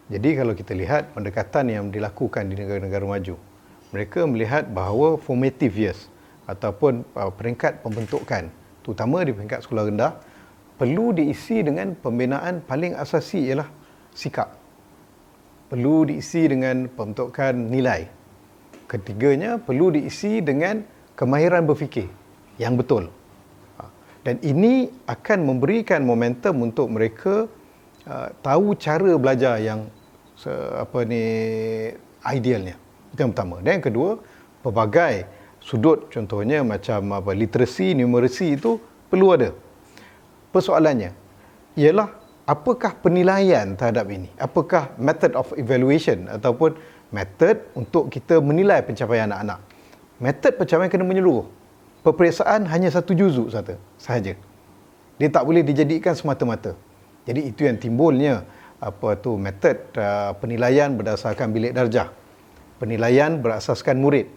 Jadi kalau kita lihat pendekatan yang dilakukan di negara-negara maju, mereka melihat bahawa formative years ataupun peringkat pembentukan, terutama di peringkat sekolah rendah, perlu diisi dengan pembinaan paling asasi ialah sikap. Perlu diisi dengan pembentukan nilai. Ketiganya, perlu diisi dengan kemahiran berfikir yang betul. Dan ini akan memberikan momentum untuk mereka tahu cara belajar yang idealnya. Itu yang pertama. Dan yang kedua, pelbagai sudut, contohnya macam literasi, numeracy itu perlu ada. Persoalannya ialah apakah penilaian terhadap ini? Apakah method of evaluation ataupun method untuk kita menilai pencapaian anak-anak? Method pencapaian kena menyeluruh. Peperiksaan hanya satu juzuk sahaja. Dia tak boleh dijadikan semata-mata. Jadi itu yang timbulnya metod penilaian berdasarkan bilik darjah. Penilaian berasaskan murid.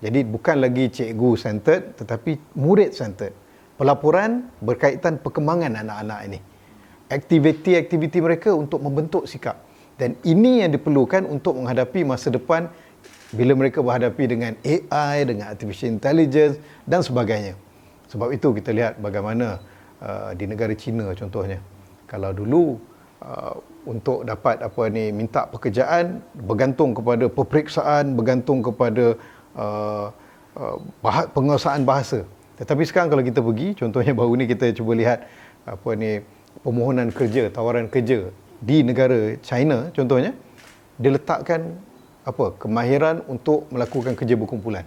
Jadi bukan lagi cikgu centered tetapi murid centered. Pelaporan berkaitan perkembangan anak-anak ini. Aktiviti-aktiviti mereka untuk membentuk sikap. Dan ini yang diperlukan untuk menghadapi masa depan bila mereka berhadapi dengan AI, dengan artificial intelligence dan sebagainya. Sebab itu kita lihat bagaimana di negara China contohnya. Kalau dulu untuk dapat minta pekerjaan bergantung kepada peperiksaan, bergantung kepada penguasaan bahasa. Tetapi sekarang kalau kita pergi, contohnya baru ni kita cuba lihat permohonan kerja, tawaran kerja di negara China contohnya, dia letakkan kemahiran untuk melakukan kerja berkumpulan,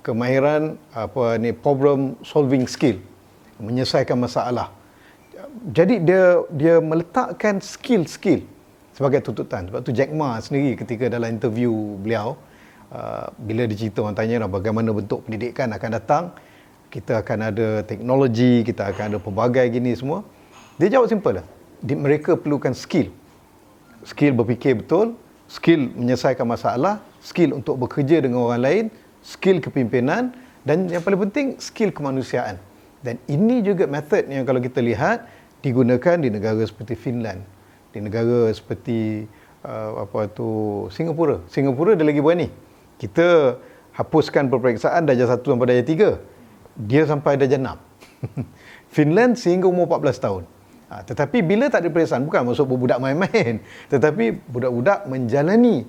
kemahiran problem solving skill, menyelesaikan masalah. Jadi dia meletakkan skill sebagai tuntutan. Sebab tu Jack Ma sendiri ketika dalam interview beliau, bila dicerita orang tanya bagaimana bentuk pendidikan akan datang, kita akan ada teknologi, kita akan ada pelbagai gini semua, dia jawab simple lah. Mereka perlukan skill berfikir betul, skill menyelesaikan masalah, skill untuk bekerja dengan orang lain, skill kepimpinan, dan yang paling penting skill kemanusiaan. Dan ini juga metod yang kalau kita lihat digunakan di negara seperti Finland, di negara seperti Singapura. Singapura dia lagi berani. Kita hapuskan peperiksaan darjah 1 sampai darjah 3, dia sampai darjah 6. Finland sehingga umur 14 tahun. Tetapi bila tak ada peperiksaan, bukan maksud budak main-main, tetapi budak-budak menjalani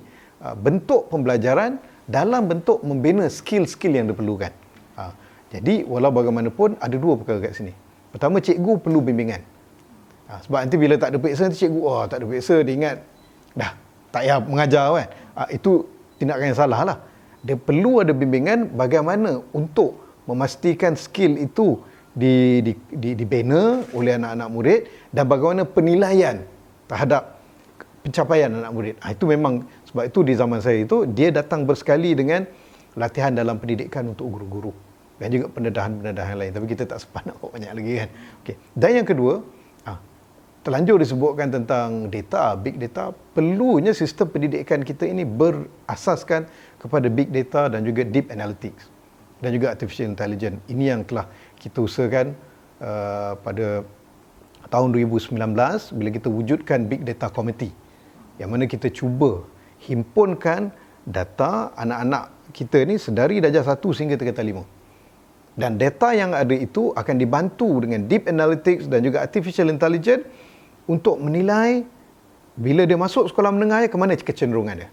bentuk pembelajaran dalam bentuk membina skill-skill yang diperlukan. Jadi walau bagaimanapun ada dua perkara kat sini. Pertama, cikgu perlu bimbingan. Sebab nanti bila tak ada periksa, nanti cikgu tak ada periksa, dia ingat dah tak payah mengajar kan. Itu tindakan yang salah lah. Dia perlu ada bimbingan bagaimana untuk memastikan skill itu dibina oleh anak-anak murid dan bagaimana penilaian terhadap pencapaian anak murid. Itu memang, sebab itu di zaman saya itu dia datang bersekali dengan latihan dalam pendidikan untuk guru-guru dan juga pendedahan-pendedahan lain, tapi kita tak sempat nak buat banyak lagi kan. Okey. Dan yang kedua, terlanjur disebutkan tentang data, big data. Perlunya sistem pendidikan kita ini berasaskan kepada big data dan juga deep analytics dan juga artificial intelligence. Ini yang telah kita usahakan pada tahun 2019 bila kita wujudkan Big Data Committee, yang mana kita cuba himpunkan data anak-anak kita ni sedari darjah 1 sehingga tingkatan 5. Dan data yang ada itu akan dibantu dengan deep analytics dan juga artificial intelligence untuk menilai bila dia masuk sekolah menengah ke mana kecenderungan dia.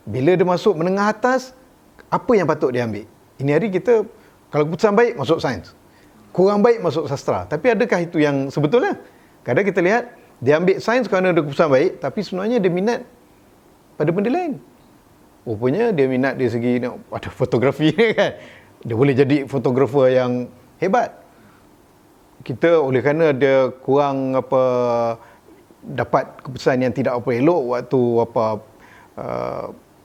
Bila dia masuk menengah atas, apa yang patut dia ambil. Ini hari kita kalau keputusan baik masuk sains, kurang baik masuk sastra. Tapi adakah itu yang sebetulnya? Kadang kita lihat dia ambil sains kerana ada keputusan baik, tapi sebenarnya dia minat pada benda lain. Rupanya dia minat dari segi ada fotografi kan. Dia boleh jadi fotografer yang hebat. Kita oleh kerana dia kurang dapat keputusan yang tidak elok waktu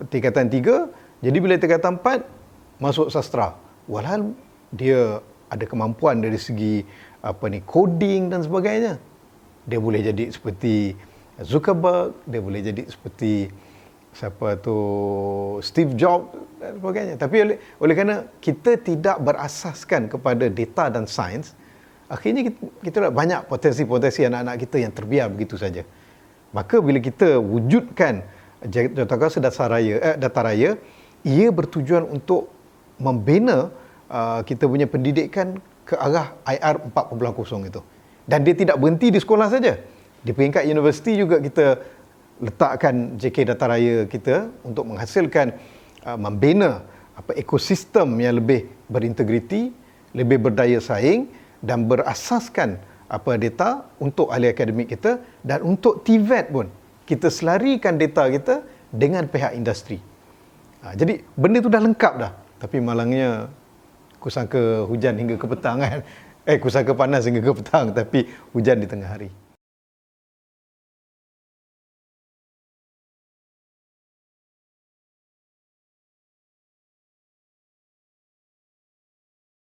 tingkatan 3, jadi bila tingkatan 4 masuk sastra. Walhal dia ada kemampuan dari segi coding dan sebagainya. Dia boleh jadi seperti Zuckerberg, dia boleh jadi seperti Steve Jobs dan sebagainya. Tapi oleh kerana kita tidak berasaskan kepada data dan sains, akhirnya kita banyak potensi-potensi anak-anak kita yang terbiar begitu saja. Maka bila kita wujudkan Jawatankuasa Data Raya, ia bertujuan untuk membina kita punya pendidikan ke arah IR 4.0 itu. Dan dia tidak berhenti di sekolah saja. Di peringkat universiti juga kita letakkan JK Data Raya kita untuk menghasilkan, membina ekosistem yang lebih berintegriti, lebih berdaya saing dan berasaskan data untuk ahli akademik kita, dan untuk TVET pun kita selarikan data kita dengan pihak industri. Jadi benda tu dah lengkap dah. Tapi malangnya aku sangka hujan hingga ke petang kan. Aku sangka panas hingga ke petang, tapi hujan di tengah hari.